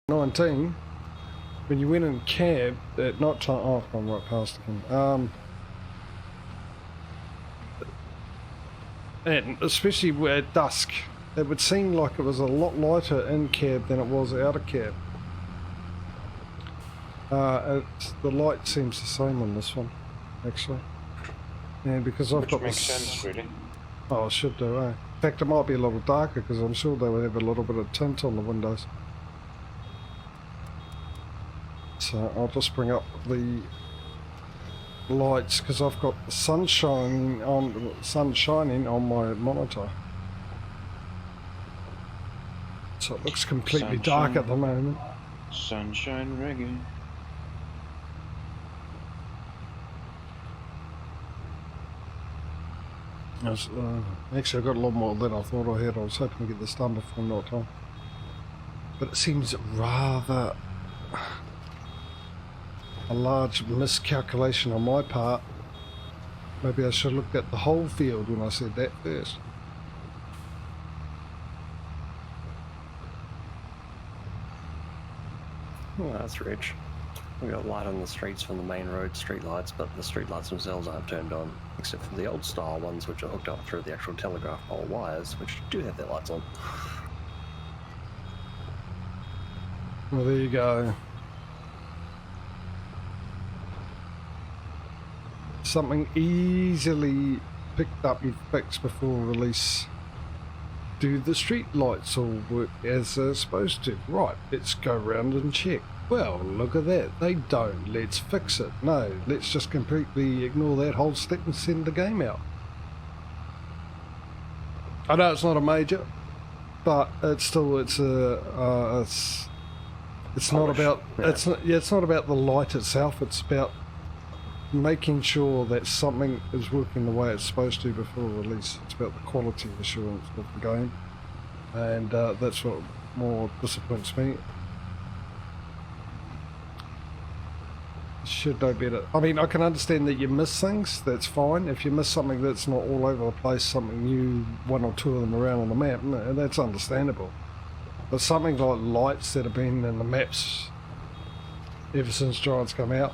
19, when you went in cab at night time, oh, I've gone right past again. And especially at dusk, it would seem like it was a lot lighter in cab than it was out of cab. The light seems the same on this one, actually. And because I've got makes sense, really. Oh, it should do, eh? In fact, it might be a little darker because I'm sure they would have a little bit of tint on the windows. So I'll just bring up the lights because I've got the sun shining on my monitor. So it looks completely dark at the moment. Sunshine reggae. Actually, I got a lot more than I thought I had. I was hoping to get this done before night time. But it seems rather a large miscalculation on my part. Maybe I should have looked at the whole field when I said that first. Well, that's rich. We've got light on the streets from the main road street lights, but the street lights themselves aren't turned on, except for the old style ones which are hooked up through the actual telegraph pole wires, which do have their lights on. Well, there you go. Something easily picked up and fixed before release. Do the street lights all work as they're supposed to? Right, let's go round and check. Well, look at that. They don't. Let's fix it. No, let's just completely ignore that whole stick and send the game out. I know it's not a major, but it's still it's not about it's not about the light itself. It's about making sure that something is working the way it's supposed to before release. It's about the quality assurance of the game, and that's what more disappoints me. Should know better. I mean, I can understand that you miss things, that's fine. If you miss something that's not all over the place, something new, one or two of them around on the map, that's understandable. But something like lights that have been in the maps ever since Giants come out,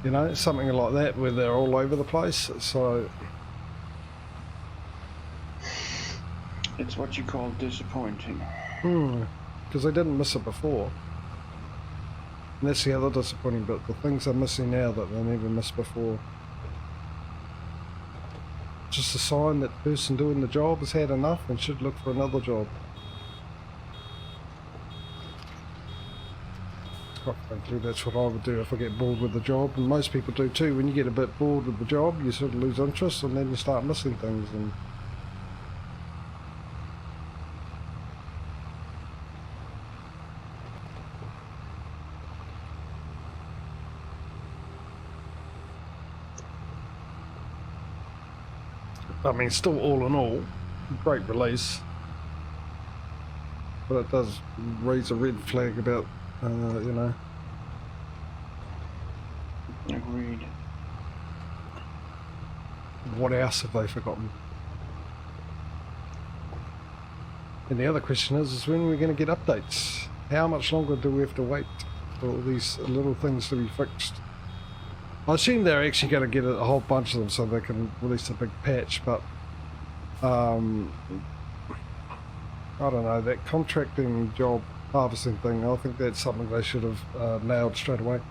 you know, something like that where they're all over the place, so... It's what you call disappointing. Because they didn't miss it before. And that's the other disappointing bit, the things they're missing now that they never missed before. Just a sign that the person doing the job has had enough and should look for another job. Quite frankly, that's what I would do if I get bored with the job, and most people do too. When you get a bit bored with the job, you sort of lose interest and then you start missing things. And I mean, still all in all, great release, but it does raise a red flag about, you know. Agreed. What else have they forgotten? And the other question is when are we going to get updates? How much longer do we have to wait for all these little things to be fixed? I assume they're actually going to get a whole bunch of them so they can release a big patch, but I don't know, that contracting job harvesting thing, I think that's something they should have nailed straight away.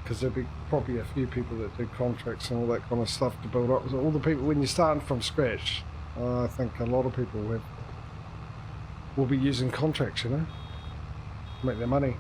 Because there'd be probably a few people that do contracts and all that kind of stuff to build up. So all the people, when you're starting from scratch, I think a lot of people will be using contracts, you know, to make their money.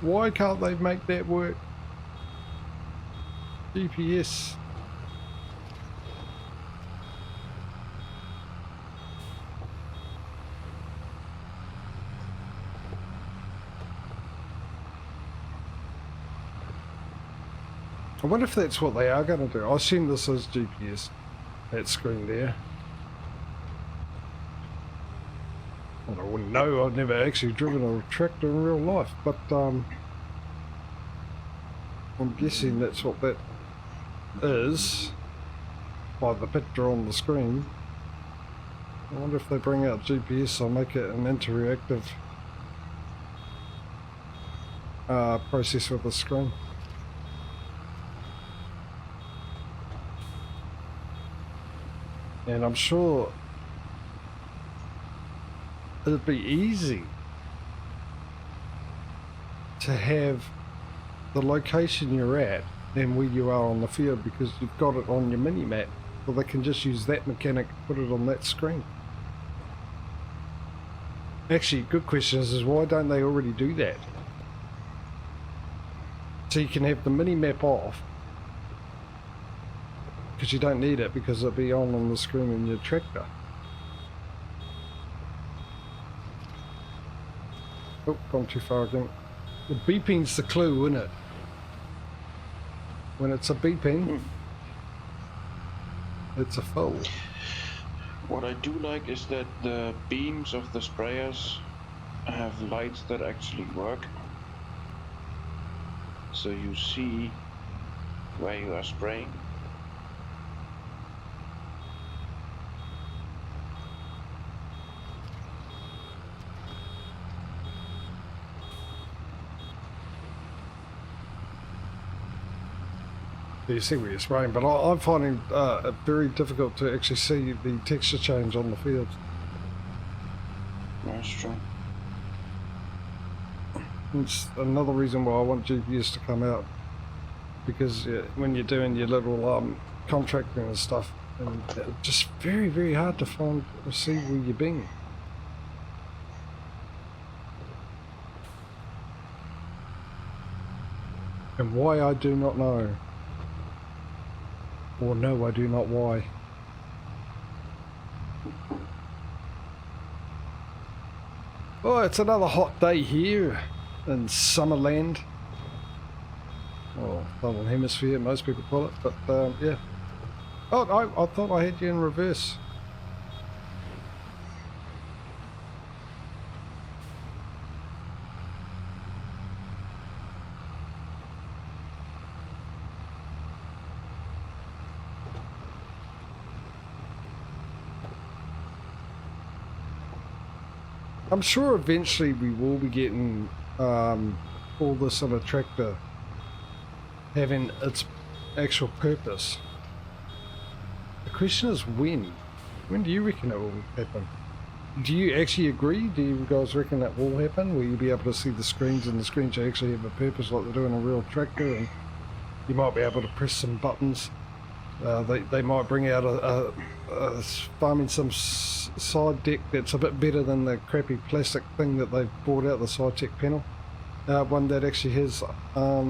Why can't they make that work? GPS. I wonder if that's what they are going to do. I assume this is GPS. that screen there. Well, I wouldn't know, I've never actually driven a tractor in real life, but I'm guessing that's what that is by the picture on the screen. I wonder if they bring out GPS or make it an interactive process with the screen. And I'm sure it'd be easy to have the location you're at and where you are on the field, because you've got it on your mini map, or they can just use that mechanic to put it on that screen. Actually, good question is why don't they already do that? So you can have the mini map off, because you don't need it, because it'll be on the screen in your tractor. Oh, gone too far again. The beeping's the clue, isn't it? When it's a beeping, it's a foul. What I do like is that the beams of the sprayers have lights that actually work. So you see where you are spraying. You see where you're spraying, but I'm finding it very difficult to actually see the texture change on the fields. That's true. It's another reason why I want GPS to come out, because when you're doing your little contracting and stuff, and it's just very, very hard to find or see where you're being. And why, I do not know. Or no, I do not why. Oh, it's another hot day here in Summerland. Well, Southern Hemisphere, most people call it, but yeah. Oh, I thought I had you in reverse. I'm sure eventually we will be getting all this on a tractor having its actual purpose. The question is when? When do you reckon it will happen? Do you actually agree? Do you guys reckon that will happen? Will you be able to see the screens, and the screens actually have a purpose like they do in a real tractor, and you might be able to press some buttons? They might bring out a farming sim side deck that's a bit better than the crappy plastic thing that they've bought out, the side tech panel. One that actually has a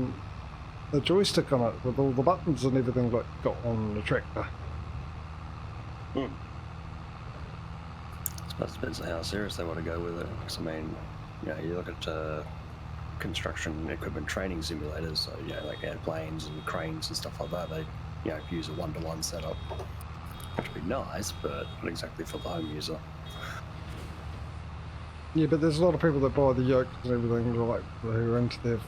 joystick on it with all the buttons and everything like got on the tractor. I suppose it depends on how serious they want to go with it. Because I mean, you know, you look at construction equipment training simulators, so you know, like airplanes and cranes and stuff like that. They, you know, use a one-to-one setup, which would be nice, but not exactly for the home user. Yeah, but there's a lot of people that buy the yokes and everything, like who are into their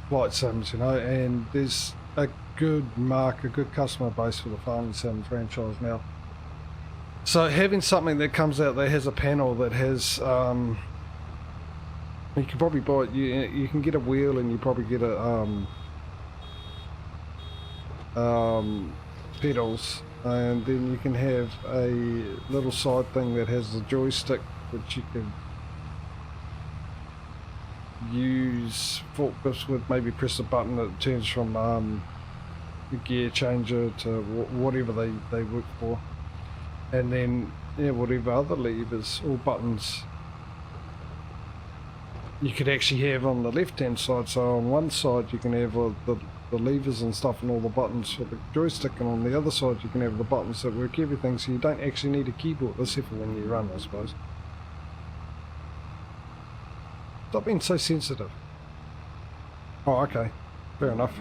flight sims, you know, and there's a good customer base for the farming sim franchise now. So having something that comes out that has a panel that has, you can probably buy it. You can get a wheel, and you probably get a pedals, and then you can have a little side thing that has a joystick which you can use forklifts with. Maybe press a button that turns from the gear changer to whatever they work for, and then yeah, whatever other levers or buttons you could actually have on the left hand side. So on one side you can have the levers and stuff and all the buttons for the joystick, and on the other side you can have the buttons that work everything, so you don't actually need a keyboard, except for when you run, I suppose. Stop being so sensitive. Oh, okay. Fair enough.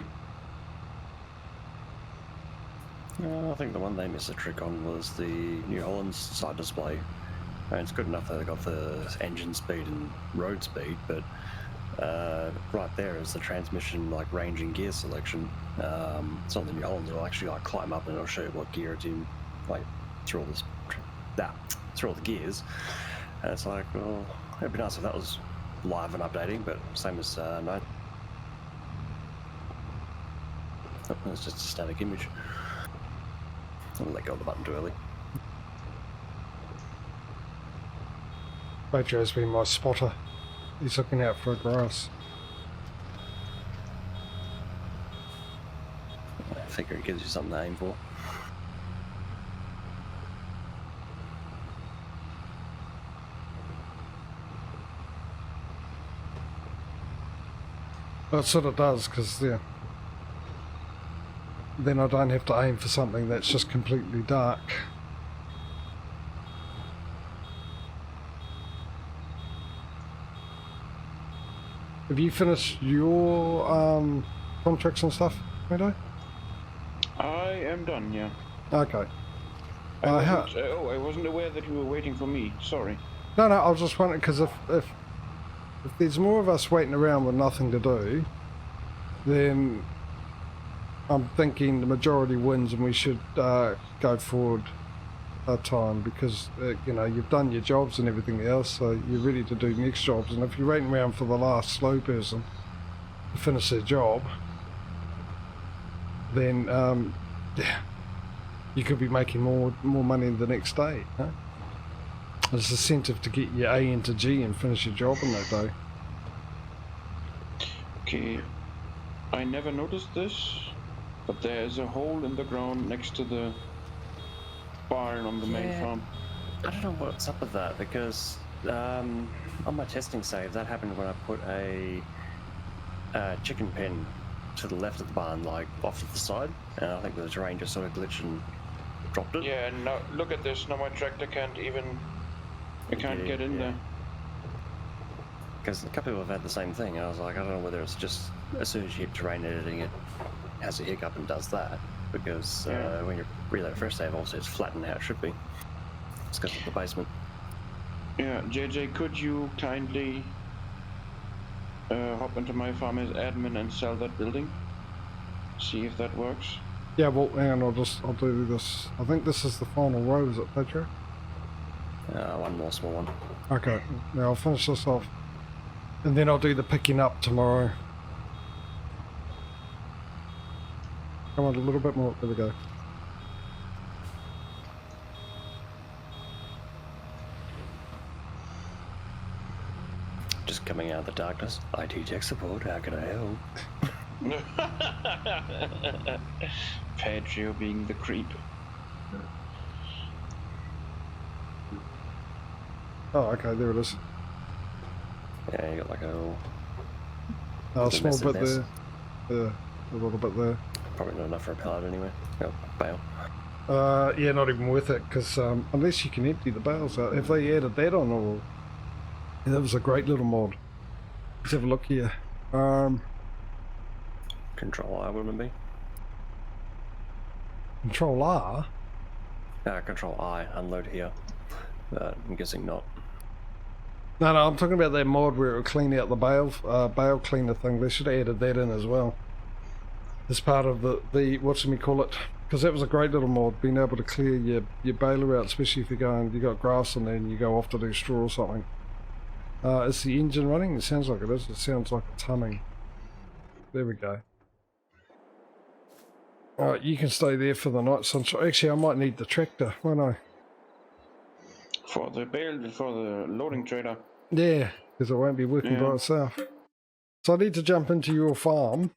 I think the one they missed a trick on was the New Holland's side display. I mean, it's good enough that they got the engine speed and road speed, but right there is the transmission like range and gear selection. It's on the New Hollands. It'll actually like climb up and it'll show you what gear it's in, like through all this, through all the gears. And it's like, well, it'd be nice if that was live and updating, but same as no. Oh, it's just a static image. I'll let go of the button too early. Patrio has been my spotter. He's looking out for grass. I figure it gives you something to aim for. Well, it sort of does, because yeah, then I don't have to aim for something that's just completely dark. Have you finished your contracts and stuff, Meadow? I am done, yeah. Okay. I wasn't aware that you were waiting for me. Sorry. No, I was just wondering, because if there's more of us waiting around with nothing to do, then I'm thinking the majority wins and we should go forward a time, because you know, you've done your jobs and everything else, so you're ready to do next jobs. And if you're waiting around for the last slow person to finish their job, then yeah, you could be making more money the next day. Huh? There's incentive to get your A into G and finish your job in that day. Okay. I never noticed this, but there is a hole in the ground next to the barn on the main farm. I don't know what's up with that, because on my testing save, that happened when I put a chicken pen to the left of the barn, like off to the side, and I think the terrain just sort of glitched and dropped it. Yeah, and now look at this. Now my tractor can't get in there. Because a couple people have had the same thing, and I was like, I don't know whether it's just as soon as you hit terrain editing, it has a hiccup and does that. Because when you reload first save, obviously it's flattened how it should be. It's because of the basement. Yeah, JJ, could you kindly hop into my farm as admin and sell that building? See if that works. Yeah, well, and I'll do this. I think this is the final row, is it, Patrio? One more small one. Okay, now I'll finish this off. And then I'll do the picking up tomorrow. Come on, a little bit more. There we go. Just coming out of the darkness. IT tech support, how can I help? Patrio being the creep. Oh, okay, there it is. Yeah, you got like a Small bit there. Yeah, a little bit there. Probably not enough for a pallet anyway. Oh, bale. Yeah, not even worth it, because unless you can empty the bales out. Have they added that on, or... Yeah, that was a great little mod. Let's have a look here. Control I, wouldn't it be? Control R? Control I, unload here. I'm guessing not. No, I'm talking about that mod where it would clean out the bale cleaner thing. They should have added that in as well. As part of the whatchamacallit, because that was a great little mod, being able to clear your baler out, especially if you got grass in there and you go off to do straw or something. Is the engine running? It sounds like it is. It sounds like it's humming. There we go. Alright, you can stay there for the night, sunshine. Actually, I might need the tractor, won't I? For the loading trailer. Yeah, because it won't be working by itself. So I need to jump into your farm.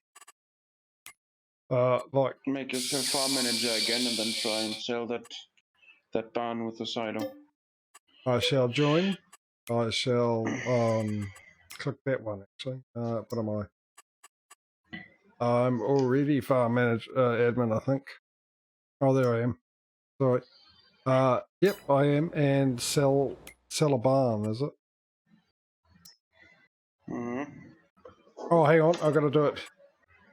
Make yourself farm manager again and then try and sell that barn with the silo. I shall join. I shall click that one actually. What am I? I'm already farm manager admin, I think. Oh, there I am. Sorry. Yep, I am, and sell a barn, is it? Mm-hmm. Oh, hang on, I've got to do it.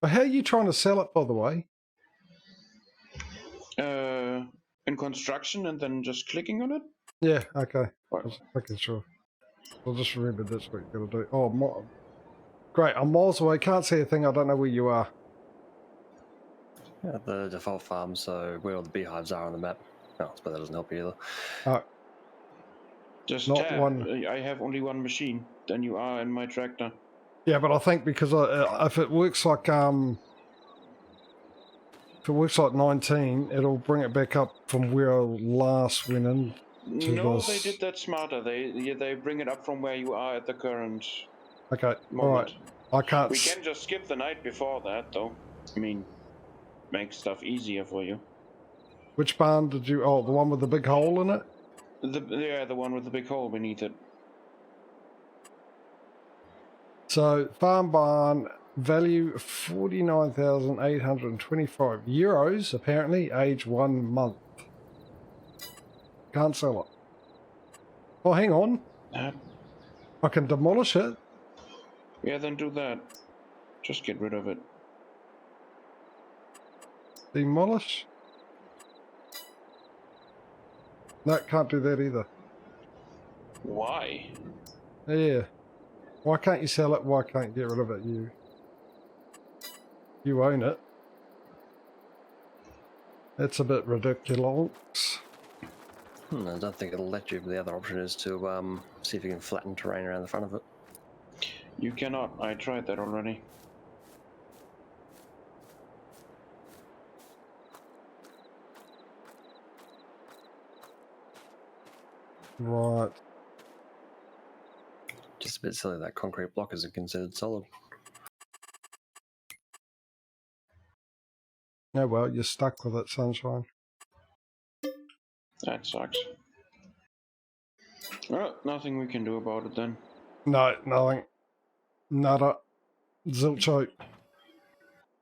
But how are you trying to sell it, by the way? In construction and then just clicking on it? Yeah, okay. Or- Okay, sure. I'll just remember that's what you gotta do. Oh, great, I'm miles away, can't see a thing, I don't know where you are. Yeah, the default farm, so where all the beehives are on the map. Oh, but that doesn't help you either. Oh, Just Not tab. one. I have only one machine. Then you are in my tractor. yeah, but I think because if it works like 19, it'll bring it back up from where I last went in. No, they did that smarter. They bring it up from where you are at the current Okay, moment. alright. I can't... We can just skip the night before that, though. I mean, make stuff easier for you. Which barn did you... Oh, the one with the big hole in it? The one with the big hole beneath it. So, farm barn, value 49,825 euros, apparently, age 1 month. Can't sell it. Oh, hang on. I can demolish it. Yeah, then do that. Just get rid of it. Demolish? No, can't do that either. Why? Yeah. Why can't you sell it? Why can't you get rid of it? You own it. That's a bit ridiculous. I don't think it'll let you, but the other option is to see if you can flatten terrain around the front of it. You cannot. I tried that already. Right. Just a bit silly that concrete block isn't considered solid. Oh well, you're stuck with it, sunshine. That sucks. Well, nothing we can do about it then. No, nothing. Nada. Zilcho.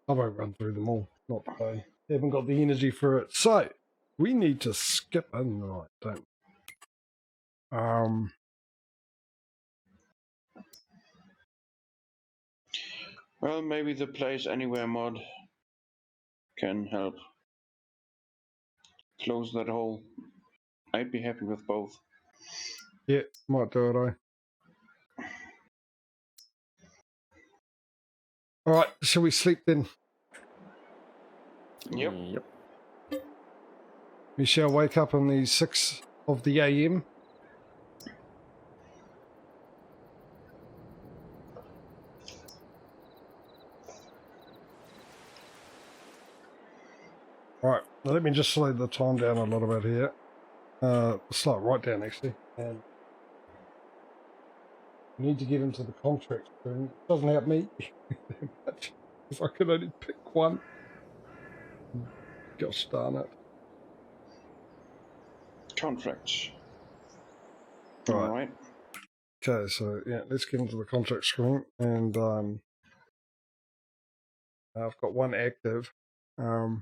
I won't run through them all. Not today. Haven't got the energy for it. So, we need to skip in. Right, don't we? Well, maybe the Place Anywhere mod can help close that hole. I'd be happy with both. Yeah, might do it, Alright, shall we sleep then? Yep. Yep. We shall wake up on the 6 of the AM. Alright, let me just slow the time down a little bit here. Slow it right down actually. And I need to get into the contract screen. It doesn't help me that much if I can only pick one. Gosh darn it. Contracts. Right. Alright. Okay, so yeah, let's get into the contract screen, and I've got one active. I'll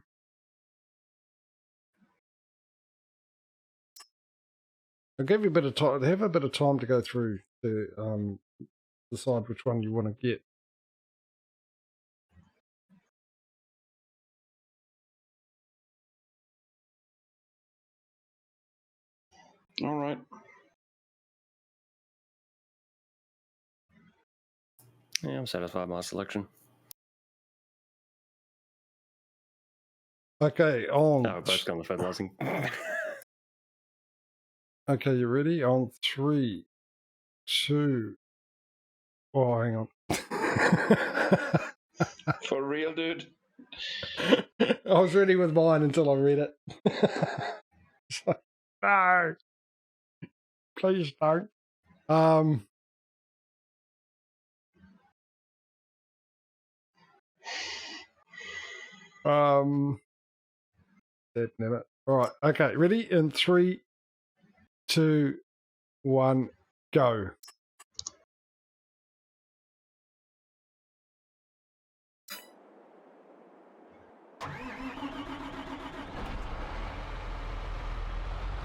give you a bit of time. Have a bit of time to go through to decide which one you want to get. Alright. Yeah, I'm satisfied with my selection. Okay, on. No, we're both gone to fertilizing. Okay, you ready? On 3, 2. Oh, hang on. For real, dude? I was ready with mine until I read it. It's like, no, please don't. Damn it. All right. Okay. Ready? In 3, 2, 1, go.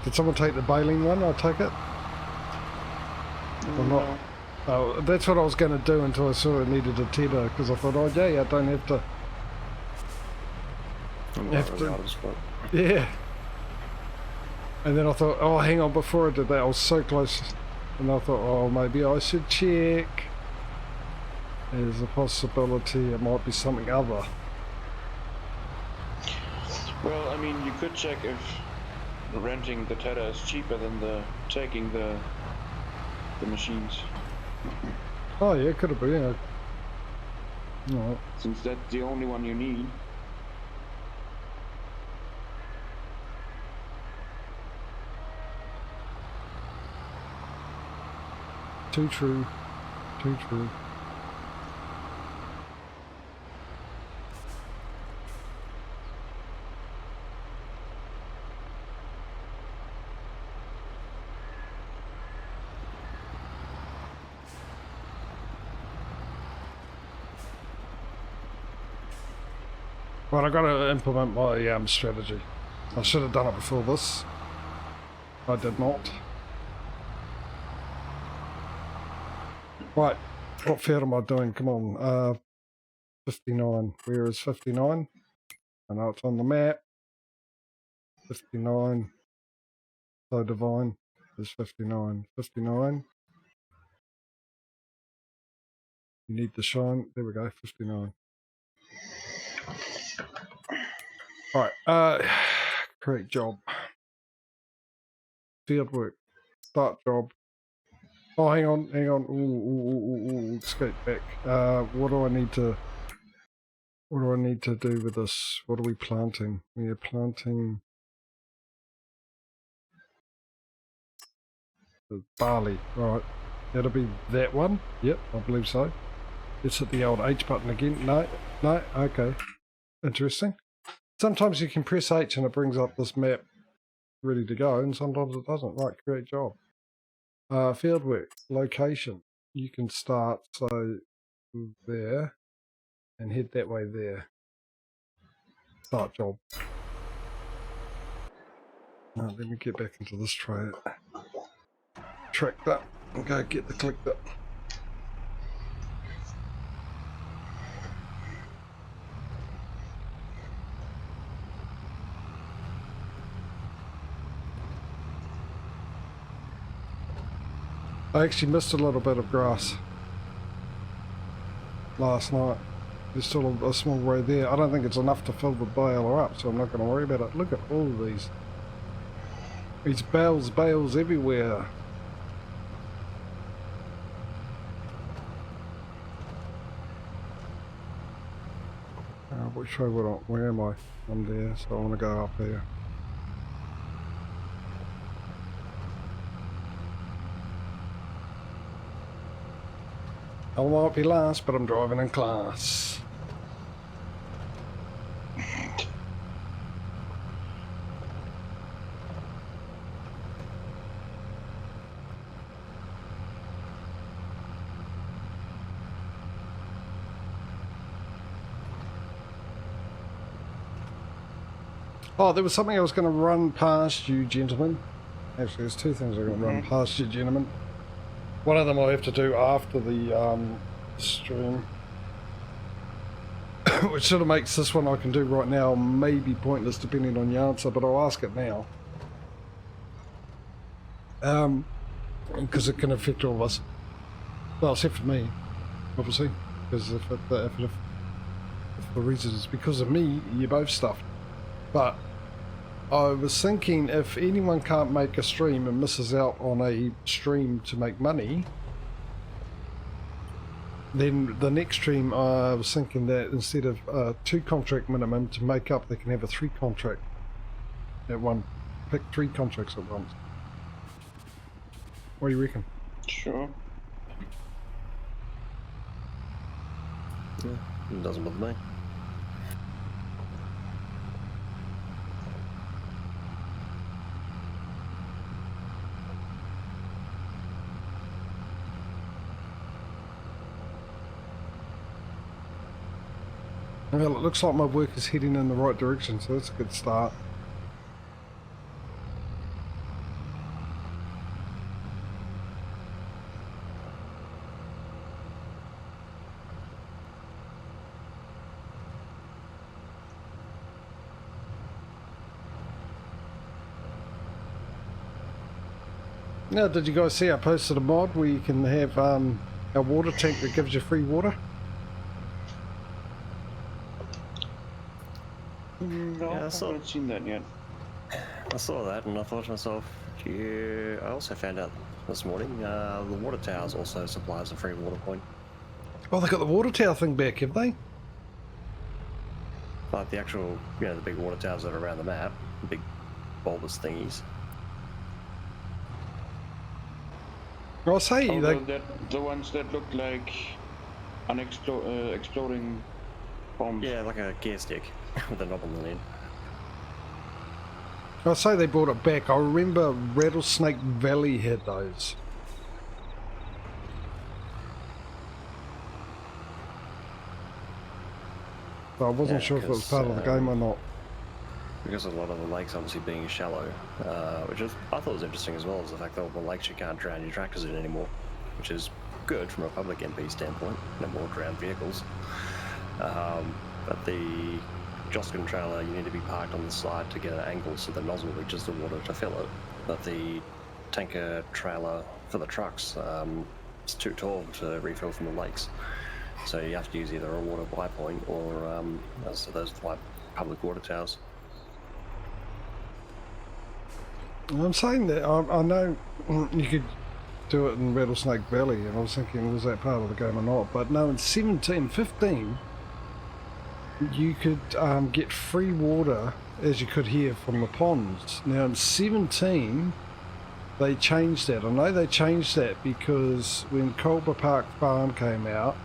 Did someone take the baling one? I take it. Or not? Oh, that's what I was going to do until I saw it needed a tether, because I thought, oh, yeah, I don't have to. regardless, but Yeah. And then I thought, oh, hang on, before I did that, I was so close. And I thought, oh, maybe I should check. There's a possibility it might be something other. Well, I mean, you could check if renting the tether is cheaper than taking the machines. Oh, yeah, could have been. Yeah. No. Since that's the only one you need. Too true. Too true. Well, I got to implement my strategy. I should have done it before this. I did not. Right, what field am I doing? Come on, 59. Where is 59? I know it's on the map. 59. So divine is 59. 59. You need the shine. There we go, 59. Right, great job. Field work. Start job. Oh, hang on. Ooh, escape back. What do I need to do with this? What are we planting? We are planting the barley. Right. That'll be that one. Yep, I believe so. Let's hit the old H button again. No, okay. Interesting. Sometimes you can press H and it brings up this map ready to go, and sometimes it doesn't. Right, great job. Field work, location. You can start, so there, and head that way there. Start job. Now, let me get back into this tractor and go get the collector. I actually missed a little bit of grass last night. There's still a small row there. I don't think it's enough to fill the baler up, so I'm not going to worry about it. Look at all of these. These bales everywhere. Which way would I? Where am I? I'm there, so I want to go up here. I might be last, but I'm driving in class. Oh, there was something I was going to run past you, gentlemen. Actually, there's two things I'm going to run past you, gentlemen. One of them I'll have to do after the stream. Which sort of makes this one I can do right now maybe pointless depending on your answer, but I'll ask it now. Because it can affect all of us. Well, except for me, obviously. Because if the reason is because of me, you're both stuffed. But I was thinking if anyone can't make a stream and misses out on a stream to make money, then the next stream I was thinking that instead of 2 contract minimum to make up, they can have a 3 contract at one. Pick 3 contracts at once. What do you reckon? Sure. yeah, it doesn't bother me. Well, it looks like my work is heading in the right direction, so that's a good start. Now, did you guys see I posted a mod where you can have a water tank that gives you free water? No, Yeah, I I saw- haven't seen that yet. I saw that and I thought to myself, yeah. I also found out this morning the water towers also supplies a free water point. Oh, they got the water tower thing back, have they? Like the actual, you know, the big water towers that are around the map, the big bulbous thingies. I'll say Oh, they. the ones that look like exploding bombs. Yeah, like a gear stick with a knob on the end. I'll say they brought it back. I remember Rattlesnake Valley had those. But I wasn't Yeah, sure if it was 'cause, part of the game or not. Because a lot of the lakes obviously being shallow, which is, I thought was interesting as well, is the fact that all the lakes you can't drown your tractors in anymore, which is good from a public MP standpoint, no more drowned vehicles. But the Joskin trailer, you need to be parked on the side to get an angle so the nozzle reaches the water to fill it. But the tanker trailer for the trucks, it's too tall to refill from the lakes. So you have to use either a water buy point or so those like public water towers. I'm saying that I know you could do it in Rattlesnake Valley, and I was thinking, was that part of the game or not? But no, in 17-15, you could get free water, as you could here, from the ponds. Now in 17, they changed that. I know they changed that because when Culver Park Farm came out,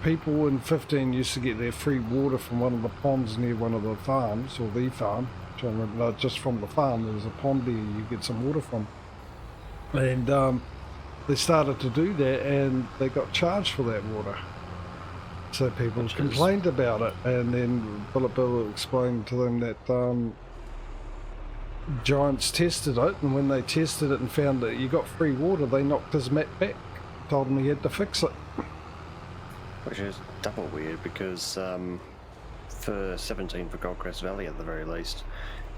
people in 15 used to get their free water from one of the ponds near one of the farms, or the farm. I'm trying to remember, no, just from the farm, there was a pond there you get some water from. And they started to do that, and they got charged for that water. So people complained about it, and then Bullet Bill explained to them that Giants tested it, and when they tested it and found that you got free water, they knocked his map back, told him he had to fix it. Which is double weird because for 17 for Goldcrest Valley at the very least,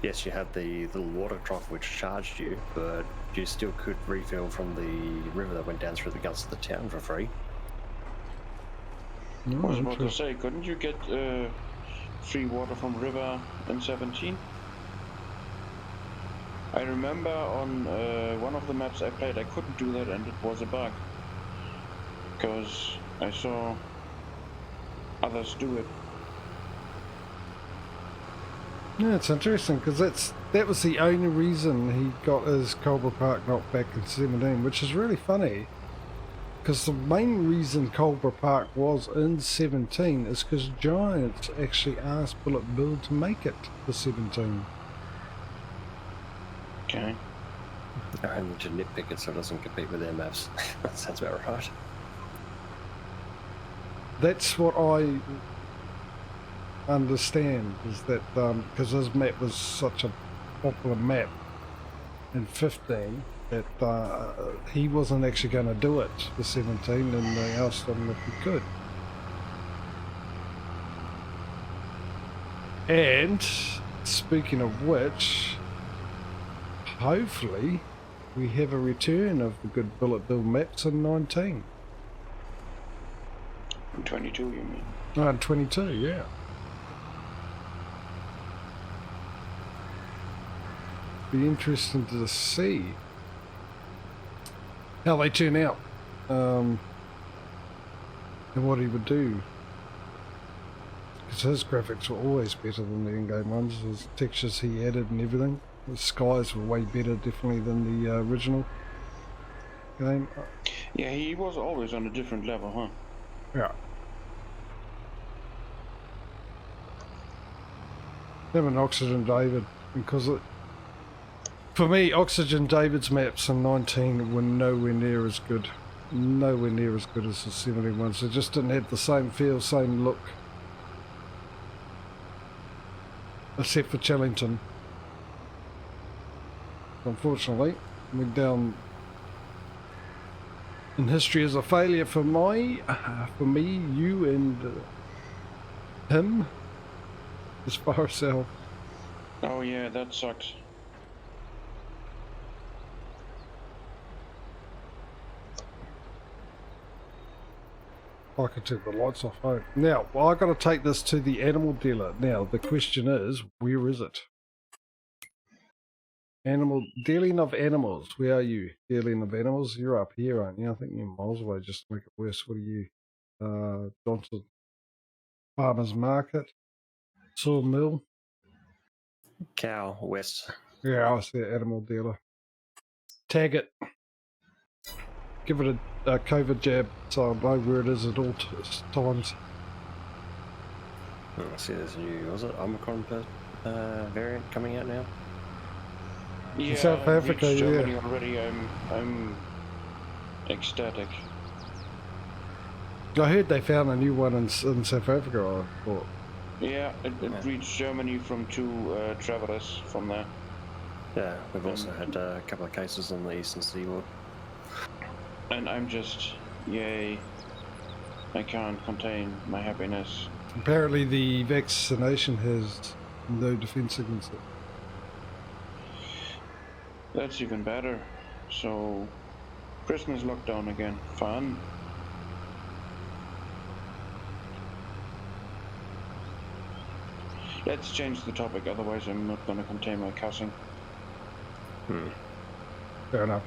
yes, you had the little water trough which charged you, but you still could refill from the river that went down through the guts of the town for free. I was about to say, couldn't you get free water from river in 17? I remember on one of the maps I played, I couldn't do that, and it was a bug. Because I saw others do it. Yeah, it's interesting because that was the only reason he got his Culver Park knocked back in 17, which is really funny. Because the main reason Culver Park was in 17 is because Giants actually asked Bullet Bill to make it for 17. Okay. And to nitpick it so it doesn't compete with their maps. That sounds about right. That's what I understand, is that because his map was such a popular map in 15 that he wasn't actually going to do it for 17, and they asked him if he could. And speaking of which, hopefully we have a return of the good Bullet Bill maps in 19. 22, you mean? Oh, in 22, yeah. Be interesting to see how they turn out, and what he would do. Because his graphics were always better than the in-game ones. His textures he added and everything. The skies were way better, definitely, than the original game. Yeah, he was always on a different level, huh? Yeah. Him and Oxygen David, because for me, Oxygen David's maps in 19 were nowhere near as good. Nowhere near as good as the 71s. They just didn't have the same feel, same look. Except for Chellington. Unfortunately, went down in history as a failure for me, you, and him, as far as our... Oh yeah, that sucks. I can turn the lights off home. Now, well, I got to take this to the animal dealer. Now, the question is, where is it? Animal dealing of animals. Where are you? Dealing of animals. You're up here, aren't you? I think you're miles away. Just to make it worse. What are you? Johnson Farmers Market, Sawmill. Cow West. Yeah, I see an animal dealer. Tag it. Give it a COVID jab so I know where it is at all times. I see there's a new, was it Omicron variant coming out now? Yeah, South I've Africa, reached yeah. Germany already. I'm ecstatic. I heard they found a new one in South Africa, I thought. Yeah, it reached Germany from 2 travelers from there. Yeah, we've also had a couple of cases on the eastern seaboard. And I'm just, yay. I can't contain my happiness. Apparently the vaccination has no defense against it. That's even better. So, Christmas lockdown again. Fun. Let's change the topic, otherwise I'm not going to contain my cussing. Fair enough.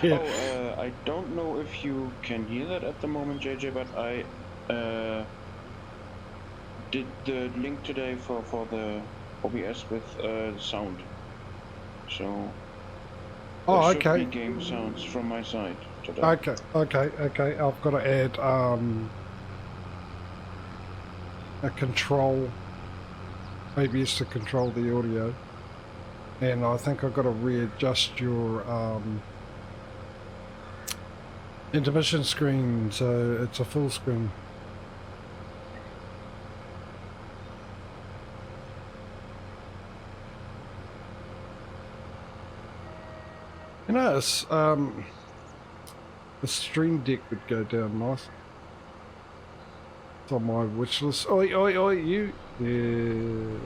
Yeah. Oh, I don't know if you can hear that at the moment, JJ, but I did the link today for the OBS with sound. So Oh, there should okay. be game sounds from my side today. Okay. I've got to add a control. Maybe it's to control the audio. And I think I've got to readjust your intermission screen so it's a full screen. You know, the Stream Deck would go down nice. It's on my wish list. Oi, you. Yeah.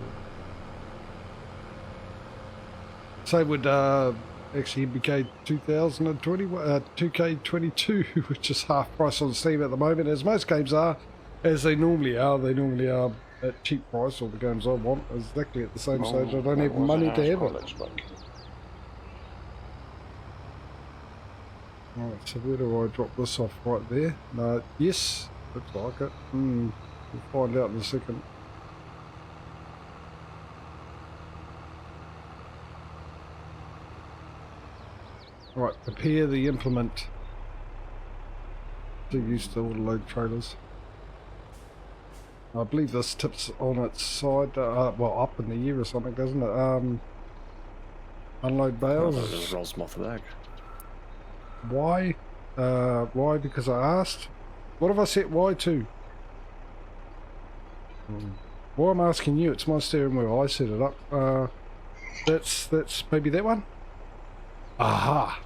So would actually MBK 2020, 2K22, which is half price on Steam at the moment, as most games are, as they normally are. They normally are at cheap price. All the games I want exactly at the same stage. I don't have money to have it. Right, so where do I drop this off? Right there? No, yes, looks like it. We'll find out in a second. Right, prepare the implement. Too used to auto-load trailers. I believe this tips on its side, well, up in the air or something, doesn't it? Unload bales. Oh, just rolls them off the back. Why? Why? Because I asked. What have I set Y to? Well, I'm asking you. It's my steering wheel. I set it up. That's maybe that one. Aha.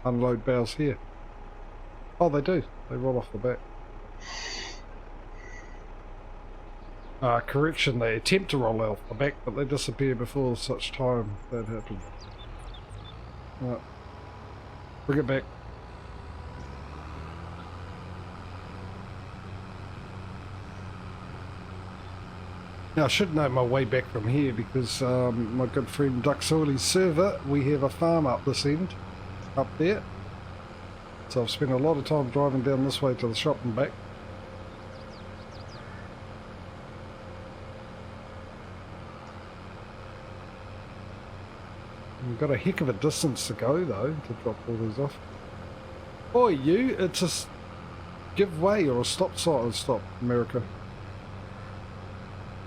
Unload bales here. Oh, they do. They roll off the back. Correction, they attempt to roll off the back, but they disappear before such time that happens. Right. Bring it back. Now, I should know my way back from here because my good friend Duck Soiley's server, we have a farm up this end, up there. So I've spent a lot of time driving down this way to the shop and back. We've got a heck of a distance to go though to drop all these off. Oi, you! It's a give way or a stop sign. Stop, America.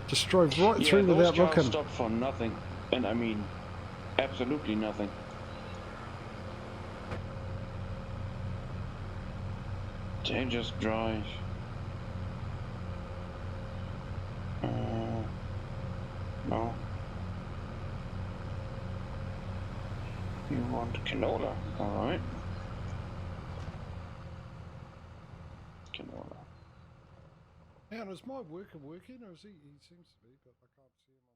Just drove right through without those cars looking. stopped for nothing, and I mean, absolutely nothing. They just drive. No. You want canola, alright. Canola. Now, is my worker working, or is he? He seems to be, but I can't see him